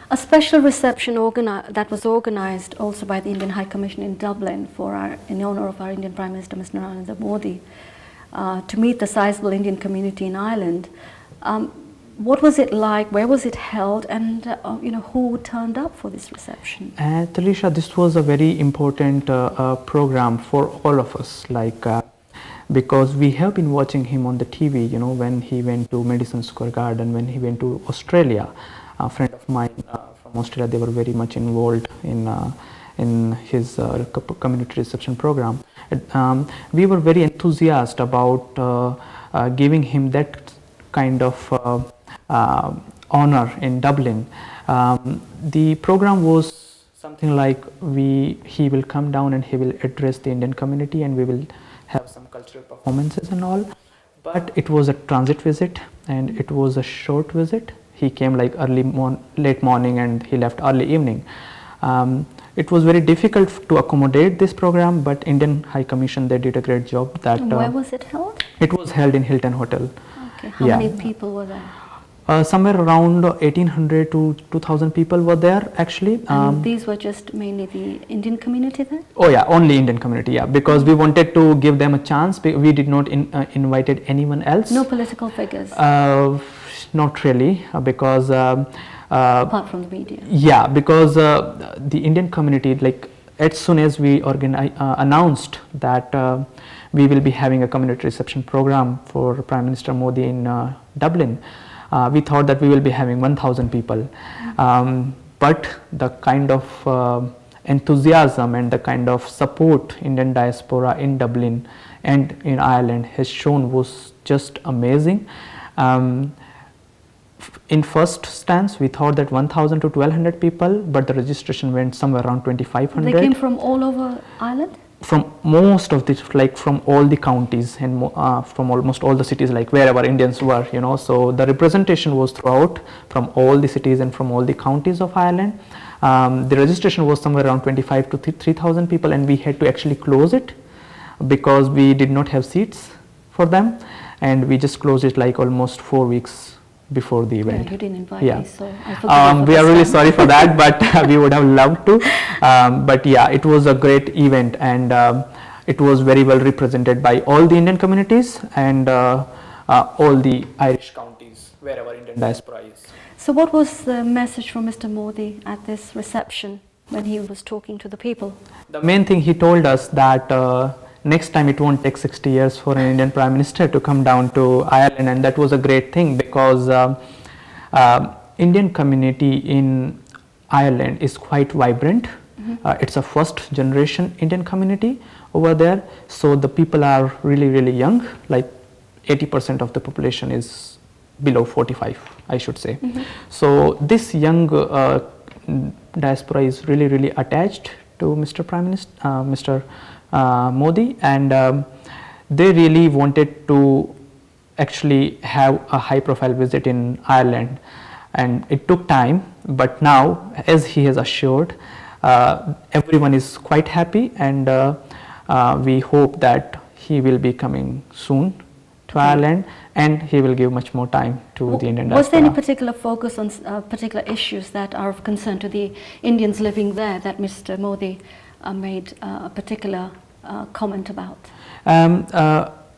A special reception that was organized also by the Indian High Commission in Dublin in honor of our Indian Prime Minister, Mr. Narendra Modi, to meet the sizable Indian community in Ireland. What was it like? Where was it held? And who turned up for this reception? Talisha, this was a very important program for all of us, because we have been watching him on the TV, when he went to Madison Square Garden, when he went to Australia. A friend of mine from Australia, they were very much involved in his community reception program. We were very enthusiastic about giving him that kind of honor in Dublin. The program was something like he will come down and he will address the Indian community, and we will have some cultural performances and all. But it was a transit visit, and it was a short visit. He came like late morning and he left early evening. It was very difficult to accommodate this program, but Indian High Commission, they did a great job. Where was it held? It was held in Hilton Hotel. Okay. How many people were there? Somewhere around 1800 to 2000 people were there actually. And these were just mainly the Indian community there? Oh yeah, only Indian community, yeah, because we wanted to give them a chance. We did not invited anyone else. No political figures? Not really, because apart from the media? Yeah, because the Indian community, like as soon as we announced that we will be having a community reception program for Prime Minister Modi in Dublin, we thought that we will be having 1000 people. But the kind of enthusiasm and the kind of support Indian diaspora in Dublin and in Ireland has shown was just amazing. In first stance, we thought that 1000 to 1200 people, but the registration went somewhere around 2500. They came from all over Ireland? From most of this, like from all the counties and from almost all the cities, like wherever Indians were, so the representation was throughout from all the cities and from all the counties of Ireland. The registration was somewhere around 25 to 3000 people, and we had to actually close it because we did not have seats for them, and we just closed it like almost 4 weeks before the event. Yeah, you didn't invite me, so I forgot. We are really sorry for that, but we would have loved to. But yeah, it was a great event, and it was very well represented by all the Indian communities and all the Irish counties, wherever Indian diaspora is. So what was the message from Mr. Modi at this reception when he was talking to the people? The main thing he told us that next time it won't take 60 years for an Indian Prime Minister to come down to Ireland, and that was a great thing because Indian community in Ireland is quite vibrant. It's a first generation Indian community over there, so the people are really young, like 80% of the population is below 45, I should say. So this young diaspora is really attached to Mr. Prime Minister, Mr. Modi, and they really wanted to actually have a high profile visit in Ireland, and it took time, but now, as he has assured, everyone is quite happy, and we hope that he will be coming soon to Ireland, and he will give much more time to the Indian diaspora. Was there any particular focus on particular issues that are of concern to the Indians living there that Mr. Modi made a particular comment about?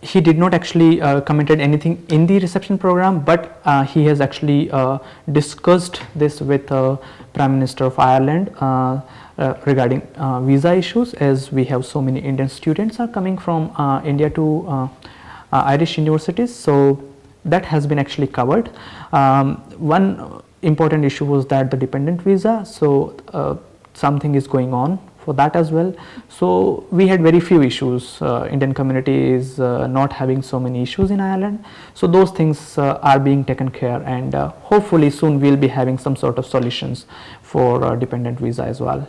He did not actually commented anything in the reception program, but he has actually discussed this with Prime Minister of Ireland regarding visa issues, as we have so many Indian students are coming from India to Irish universities, so that has been actually covered. One important issue was that the dependent visa, so something is going on for that as well. So we had very few issues. Indian community is not having so many issues in Ireland, so those things are being taken care, and hopefully soon we'll be having some sort of solutions for dependent visa as well.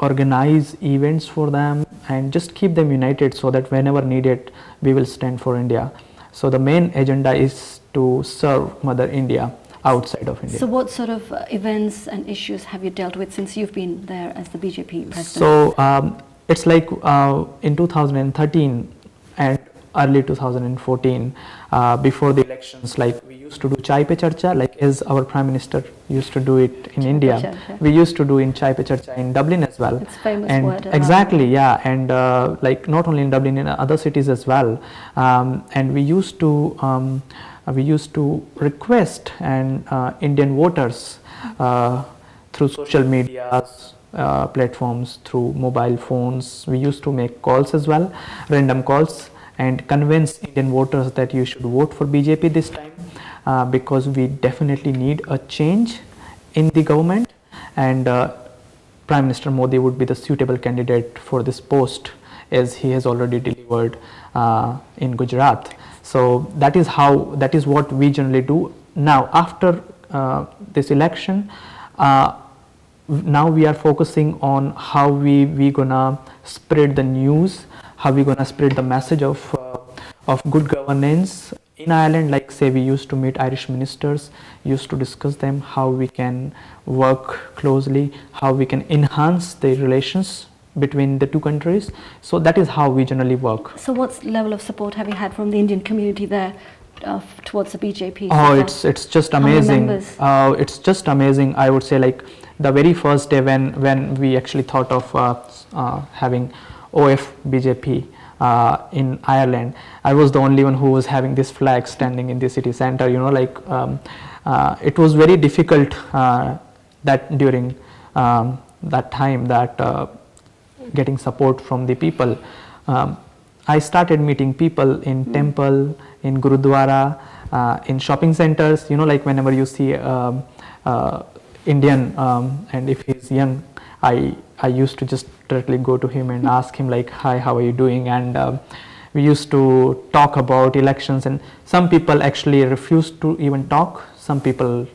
Organize events for them and just keep them united so that whenever needed we will stand for India. So the main agenda is to serve Mother India outside of India. So what sort of events and issues have you dealt with since you've been there as the BJP president? So it's like in 2013, and early 2014, before the elections, like we used to do Chai Pe Charcha, like as our Prime Minister used to do it in India. Charcha. We used to do in Chai Pe Charcha in Dublin as well. It's famous And word around. exactly, yeah, and like not only in Dublin, in other cities as well. And we used to request and Indian voters through social media platforms, through mobile phones. We used to make calls as well, random calls, and convince Indian voters that you should vote for BJP this time, because we definitely need a change in the government, and Prime Minister Modi would be the suitable candidate for this post, as he has already delivered in Gujarat. So that is what we generally do. Now after this election, now we are focusing on how we gonna spread the news, how we gonna spread the message of good governance in Ireland. Like say we used to meet Irish ministers, used to discuss them, how we can work closely, how we can enhance the relations between the two countries. So that is how we generally work. So what level of support have you had from the Indian community there towards the BJP? Oh, it's just How many amazing. members? It's just amazing. I would say, like the very first day when we actually thought of having OF BJP in Ireland, I was the only one who was having this flag standing in the city center. You know, like it was very difficult that during that time that getting support from the people. I started meeting people in temple, in Gurudwara, in shopping centers. You know, like whenever you see Indian, and if he's young, I used to just directly go to him and ask him like, hi, how are you doing? And we used to talk about elections, and some people actually refused to even talk. Some people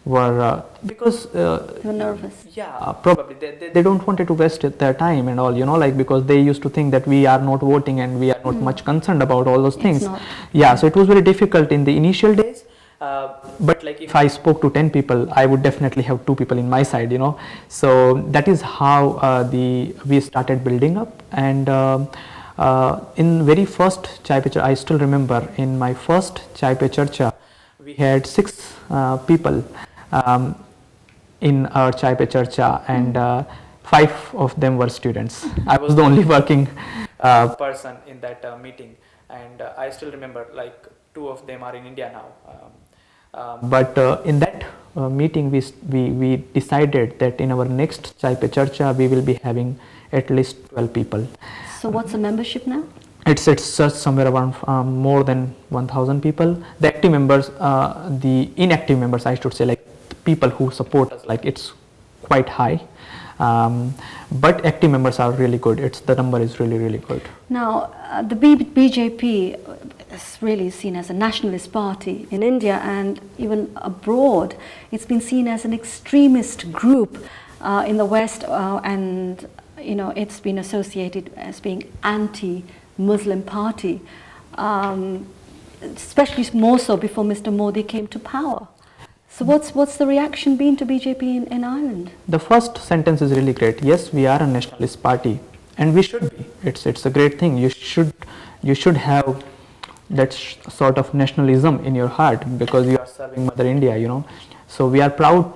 were because You were nervous. yeah, probably they don't wanted to waste their time and all, you know, like because they used to think that we are not voting and we are not much concerned about all those things. not. Yeah, so it was very difficult in the initial days. But like if I spoke to 10 people, I would definitely have 2 people in my side, you know. So that is how we started building up. And in very first Chai Pe Charcha, I still remember in my first Chai Pe Charcha, we had 6 people in our Chai Pe Charcha, and 5 of them were students. I was the only working person in that meeting, and I still remember like 2 of them are in India now. But in that meeting, we decided that in our next Chai Pe Charcha, we will be having at least 12 people. So what's the membership now? It's just somewhere around more than 1,000 people. The active members, the inactive members, I should say, like the people who support us, like it's quite high. But active members are really good. The number is really good. Now, the BJP is really seen as a nationalist party in India and even abroad. It's been seen as an extremist group in the West, and you know it's been associated as being anti-Muslim party, especially more so before Mr. Modi came to power. So what's the reaction been to BJP in Ireland? The first sentence is really great. Yes, we are a nationalist party, and we should be. It's a great thing. You should have that sort of nationalism in your heart because you are serving Mother India, you know. So we are proud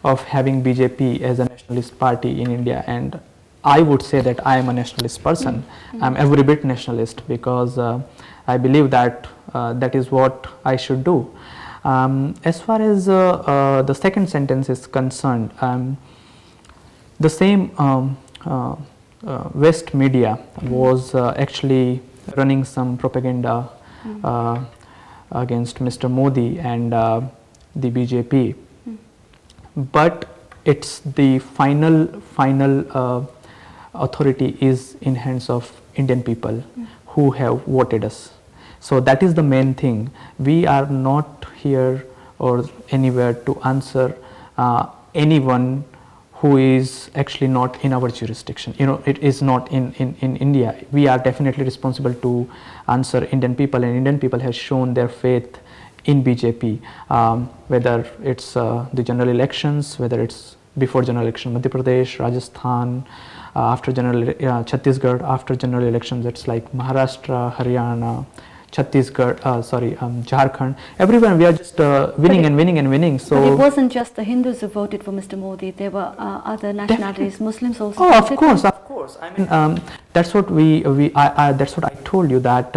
of having BJP as a nationalist party in India, and I would say that I am a nationalist person. I'm every bit nationalist because I believe that that is what I should do. As far as the second sentence is concerned, the same West media was actually running some propaganda against Mr. Modi and the BJP, but it's the final authority is in hands of Indian people who have voted us. So that is the main thing. We are not here or anywhere to answer anyone who is actually not in our jurisdiction. You know, it is not in India. We are definitely responsible to answer Indian people, and Indian people have shown their faith in BJP, whether it's the general elections, whether it's before general election, Madhya Pradesh, Rajasthan, after Chhattisgarh after general elections. It's like Maharashtra, Haryana, Chhattisgarh, Jharkhand. Everywhere we are just winning and winning and winning. So but it wasn't just the Hindus who voted for Mr. Modi. There were other nationalities, Muslims also. oh, voted. of course. I mean, that's what that's what I told you, that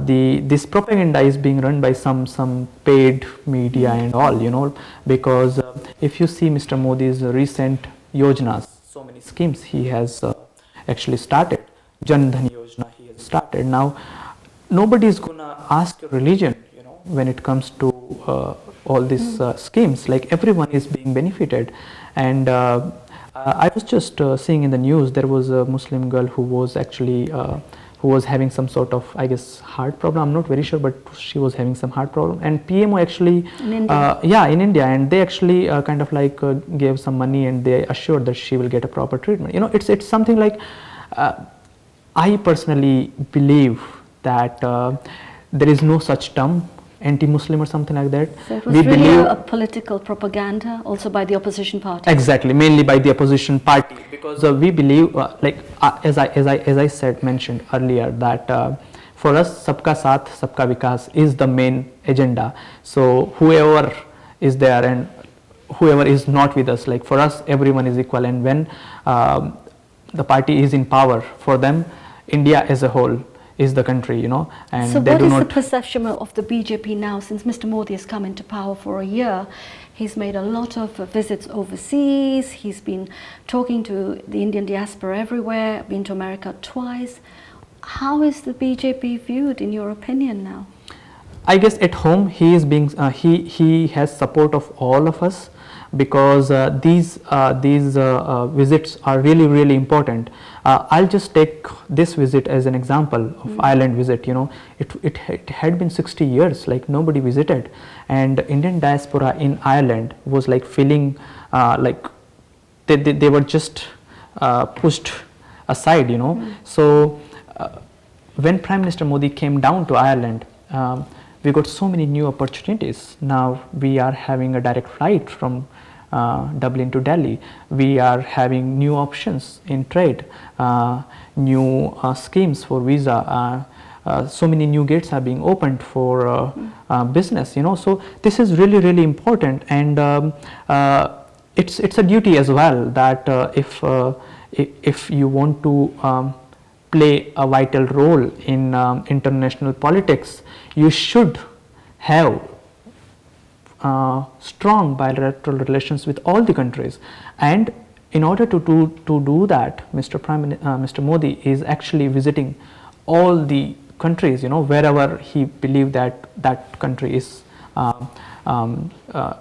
this propaganda is being run by some paid media and all, you know, because if you see Mr. Modi's recent yojanas, so many schemes he has actually started. Jan Dhan Yojana he has started. Now, nobody is gonna ask your religion, you know, when it comes to all these schemes. Like, everyone is being benefited. And I was just seeing in the news, there was a Muslim girl who was actually who was having some sort of, I guess, heart problem. I'm not very sure, but she was having some heart problem. And PMO actually, in India. in India, and they actually kind of like gave some money, and they assured that she will get a proper treatment. You know, it's something like, I personally believe that there is no such term anti-Muslim or something like that. So it was really a political propaganda also by the opposition party. Exactly, mainly by the opposition party, because we believe, as I mentioned earlier, that for us, Sabka Saath, Sabka Vikas is the main agenda. So whoever is there and whoever is not with us, like, for us, everyone is equal. And when the party is in power, for them, India as a whole is the country, you know. And so they what do is not the perception of the BJP now, since Mr. Modi has come into power for a year? He's made a lot of visits overseas. He's been talking to the Indian diaspora everywhere, been to America twice. How is the BJP viewed, in your opinion, now? I guess at home he is being he has support of all of us, because these visits are really important. I'll just take this visit as an example of Ireland visit. You know, it had been 60 years, like, nobody visited, and Indian diaspora in Ireland was like feeling like they were just pushed aside, you know. So when Prime Minister Modi came down to Ireland, we got so many new opportunities. Now we are having a direct flight from Dublin to Delhi. We are having new options in trade, new schemes for visa. So many new gates are being opened for business, you know. So this is really important, and it's a duty as well, that if you want to play a vital role in international politics, you should have strong bilateral relations with all the countries. And in order to do that, Mr. Modi is actually visiting all the countries, you know, wherever he believed that country is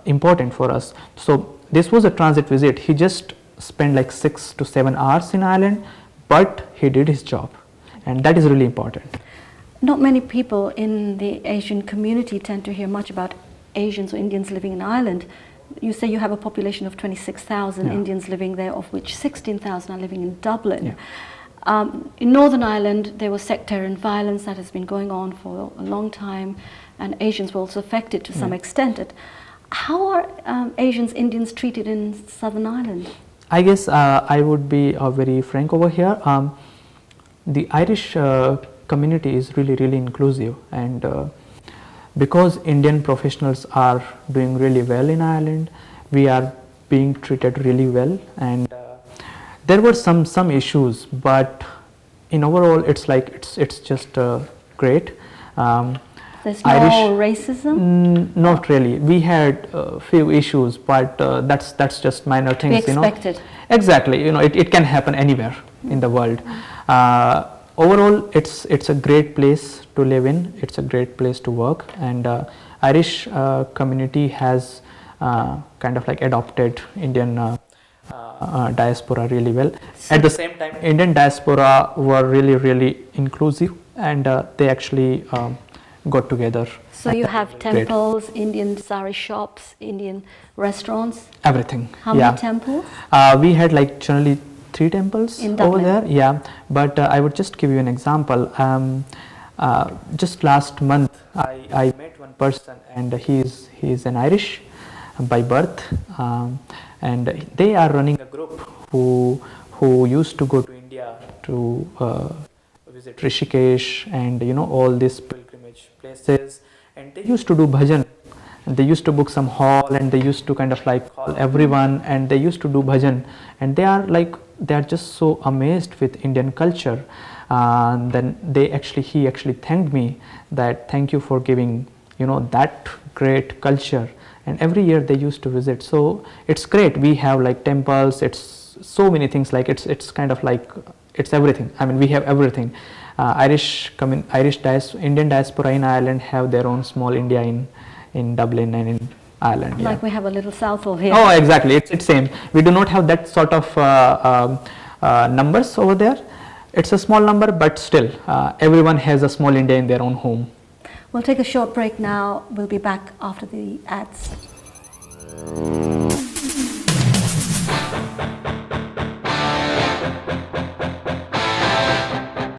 important for us. So this was a transit visit. He just spent like 6 to 7 hours in Ireland, but he did his job, and that is really important. Not many people in the Asian community tend to hear much about Asians or Indians living in Ireland. You say you have a population of 26,000 Indians living there, of which 16,000 are living in Dublin. In Northern Ireland, there was sectarian violence that has been going on for a long time, and Asians were also affected to some extent. How are Asians, Indians treated in Southern Ireland? I guess I would be very frank over here. The Irish community is really inclusive, and because Indian professionals are doing really well in Ireland, we are being treated really well. And there were some issues, but in overall, it's like it's just great. There's no racism? Not really. We had a few issues, but that's just minor things. To be expected. You know? Exactly. You know, it can happen anywhere in the world. Overall, it's a great place to live in. It's a great place to work, and Irish community has kind of like adopted Indian diaspora really well. At the same time, Indian diaspora were really inclusive, and they actually got together. So you have temples, Indian sari shops, Indian restaurants? Everything. How many temples? We had like generally 3 temples over there. Yeah, but I would just give you an example. Just last month, I met one person, and he's an Irish by birth, and they are running a group who who used to go to India to visit Rishikesh and all these pilgrimage places, and they used to do bhajan. And they used to book some hall, and they used to kind of like call everyone, and they used to do bhajan, and they are just so amazed with Indian culture. Then he actually thanked me that thank you for giving that great culture, and every year they used to visit. So it's great. We have like temples, it's so many things, like it's kind of like it's everything. I mean, we have everything. Indian diaspora in Ireland have their own small India in Dublin and in Ireland. Like we have a little Southall here. Oh, exactly. It's same. We do not have that sort of numbers over there. It's a small number, but still, everyone has a small India in their own home. We'll take a short break now. We'll be back after the ads.